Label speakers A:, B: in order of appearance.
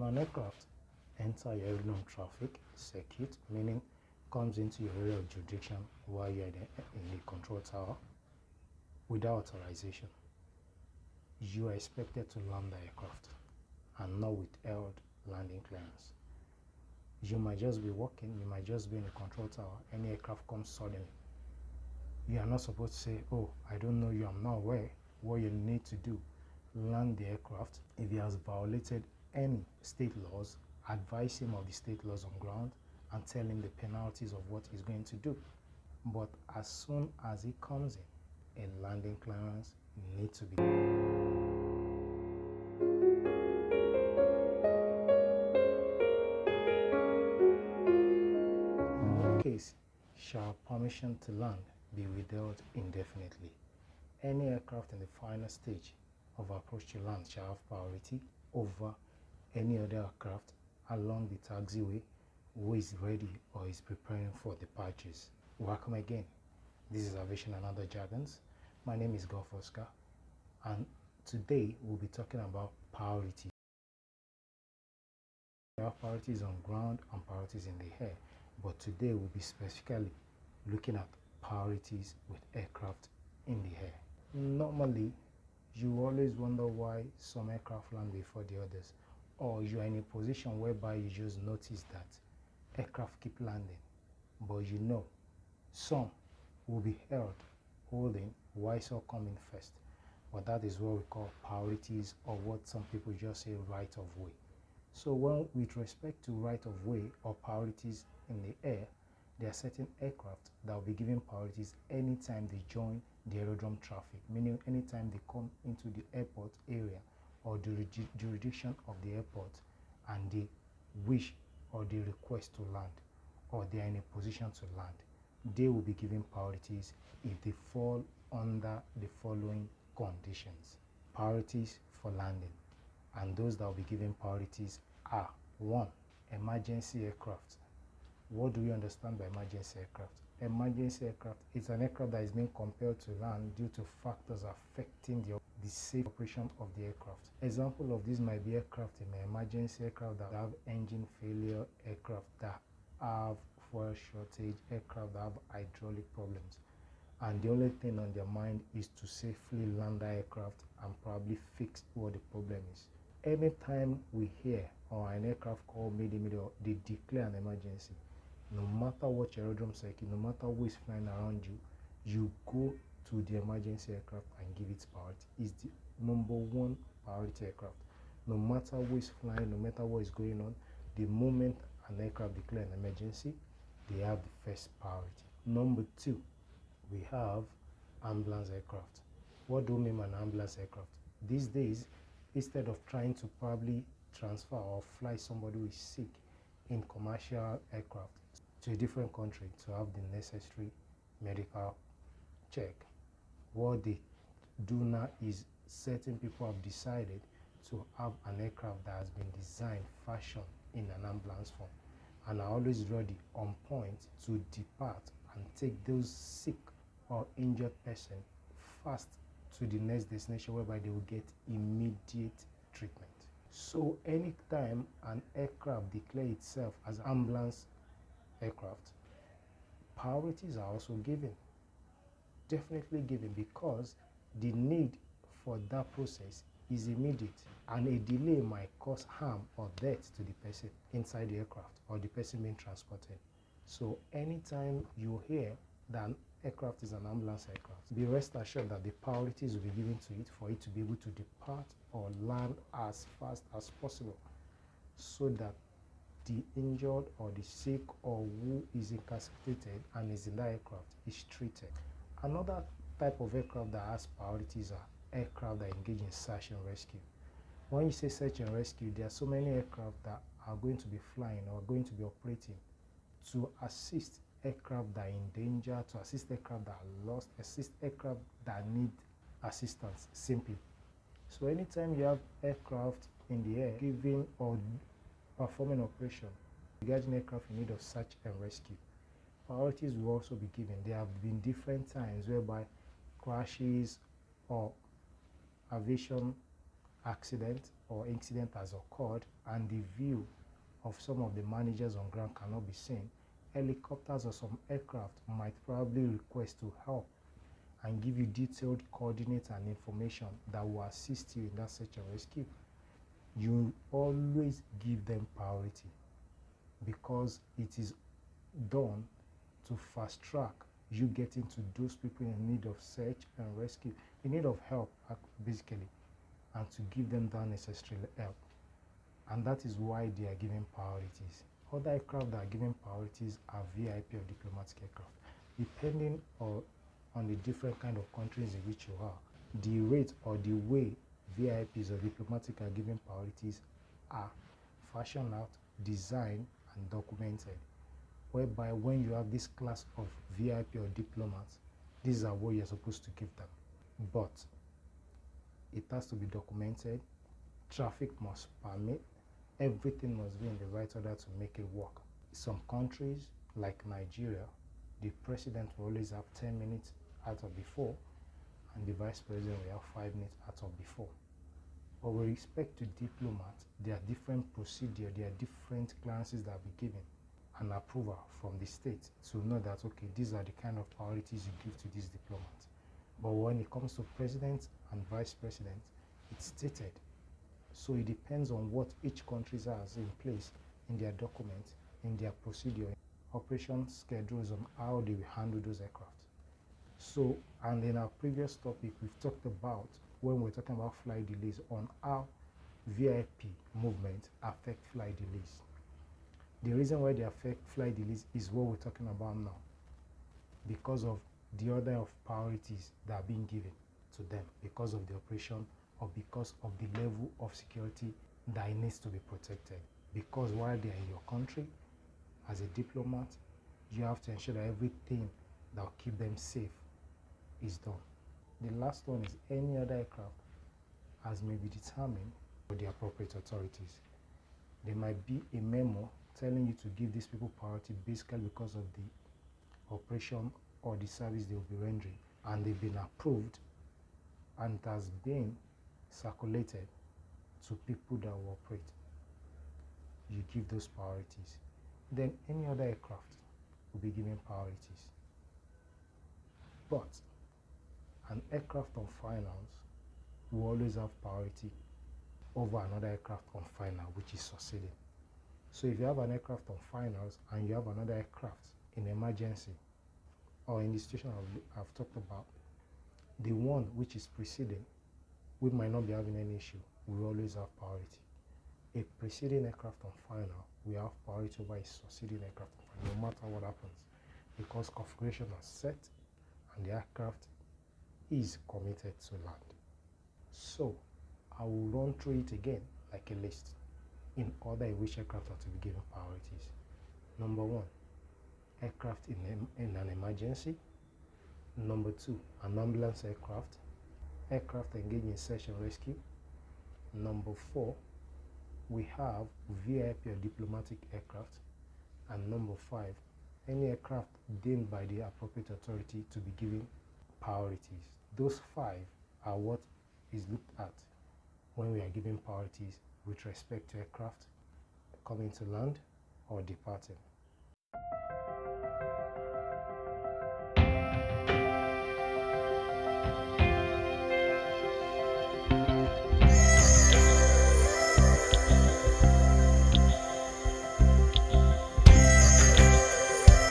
A: When an aircraft enters your aerodrome traffic circuit, meaning comes into your area of jurisdiction while you're in the control tower without authorization, you are expected to land the aircraft and not withheld landing clearance. You might just be walking, you might just be in the control tower, any aircraft comes suddenly. You are not supposed to say, oh, I don't know you, I'm not aware. What you need to do, land the aircraft. If he has violated any state laws, advise him of the state laws on ground and tell him the penalties of what he's going to do. But as soon as he comes in, a landing clearance needs to be. In no case shall permission to land be withheld indefinitely. Any aircraft in the final stage of approach to land shall have priority over any other aircraft along the taxiway who is ready or is preparing for departures. Welcome again. This is Aviation and Other Jargons. My name is Golf Oscar, and today we'll be talking about priority. There are priorities on ground and priorities in the air, but today we'll be specifically looking at priorities with aircraft in the air. Normally, you always wonder why some aircraft land before the others, or you are in a position whereby you just notice that aircraft keep landing, but you know some will be held holding while some coming first. But that is what we call priorities, or what some people just say right of way. So with respect to right of way or priorities in the air, there are certain aircraft that will be given priorities anytime they join the aerodrome traffic, meaning anytime they come into the airport area or the jurisdiction of the airport and they wish or they request to land, or they are in a position to land, they will be given priorities if they fall under the following conditions. Priorities for landing, and those that will be given priorities are: 1. Emergency aircraft. What do we understand by emergency aircraft? Emergency aircraft is an aircraft that is being compelled to land due to factors affecting the safe operation of the aircraft. Example of this might be aircraft in an emergency aircraft that have engine failure, aircraft that have fuel shortage, aircraft that have hydraulic problems, and the only thing on their mind is to safely land the aircraft and probably fix what the problem is. Anytime we hear or an aircraft call mayday, they declare an emergency, no matter what your aerodrome circuit, no matter who is flying around you, you go to the emergency aircraft and give it priority. It's the #1 priority aircraft. No matter who is flying, no matter what is going on, the moment an aircraft declares an emergency, they have the first priority. Number 2, we have ambulance aircraft. What do we mean by an ambulance aircraft? These days, instead of trying to probably transfer or fly somebody who is sick in commercial aircraft to a different country to have the necessary medical check, what they do now is certain people have decided to have an aircraft that has been designed, fashioned in an ambulance form, and are always ready on point to depart and take those sick or injured person fast to the next destination, whereby they will get immediate treatment. So anytime an aircraft declares itself as an ambulance aircraft, priorities are also given, definitely given, because the need for that process is immediate, and a delay might cause harm or death to the person inside the aircraft or the person being transported. So anytime you hear that an aircraft is an ambulance aircraft, be rest assured that the priorities will be given to it for it to be able to depart or land as fast as possible, so that the injured or the sick or who is incapacitated and is in that aircraft is treated. Another type of aircraft that has priorities are aircraft that engage in search and rescue. When you say search and rescue, there are so many aircraft that are going to be flying or going to be operating to assist aircraft that are in danger, to assist aircraft that are lost, assist aircraft that need assistance simply. So anytime you have aircraft in the air giving or performing operation regarding aircraft in need of search and rescue, priorities will also be given. There have been different times whereby crashes or aviation accident or incident has occurred and the view of some of the managers on ground cannot be seen, helicopters or some aircraft might probably request to help and give you detailed coordinates and information that will assist you in that search and rescue. You always give them priority because it is done to fast track you getting to those people in need of search and rescue, in need of help basically, and to give them that necessary help. And that is why they are given priorities. Other aircraft that are given priorities are VIP or diplomatic aircraft. Depending on the different kind of countries in which you are, the rate or the way VIPs or diplomatic are given priorities are fashioned out, designed, and documented. Whereby when you have this class of VIP or diplomats, these are what you're supposed to give them. But it has to be documented, traffic must permit, everything must be in the right order to make it work. Some countries, like Nigeria, the president will always have 10 minutes out of before, and the vice president will have 5 minutes out of before. But with respect to diplomats, there are different procedures, there are different clearances that will be given, and approval from the state to know that, okay, these are the kind of priorities you give to these diplomats. But when it comes to president and vice president, it's stated. So it depends on what each country has in place in their documents, in their procedure, operation schedules on how they will handle those aircraft. So, and in our previous topic, we've talked about, when we're talking about flight delays, on how VIP movement affect flight delays. The reason why they affect flight delays is what we're talking about now, because of the order of priorities that are being given to them, because of the operation or because of the level of security that it needs to be protected. Because while they're in your country, as a diplomat, you have to ensure that everything that will keep them safe is done. The last one is any other aircraft, as may be determined by the appropriate authorities. There might be a memo telling you to give these people priority basically because of the operation or the service they will be rendering, and they've been approved and it has been circulated to people that will operate. You give those priorities. Then any other aircraft will be given priorities. But an aircraft on finals will always have priority over another aircraft on final, which is succeeding. So if you have an aircraft on finals and you have another aircraft in emergency or in the situation I've talked about, the one which is preceding, we might not be having any issue, we always have priority. A preceding aircraft on final, we have priority over a succeeding aircraft on final, no matter what happens, because configuration is set and the aircraft is committed to land. So I will run through it again like a list in order in which aircraft are to be given priorities. Number 1, aircraft in an emergency. Number 2, an ambulance aircraft, aircraft engaged in search and rescue. Number 4, we have VIP or diplomatic aircraft. And number 5, any aircraft deemed by the appropriate authority to be given priorities. Those 5 are what is looked at when we are giving priorities with respect to aircraft coming to land or departing.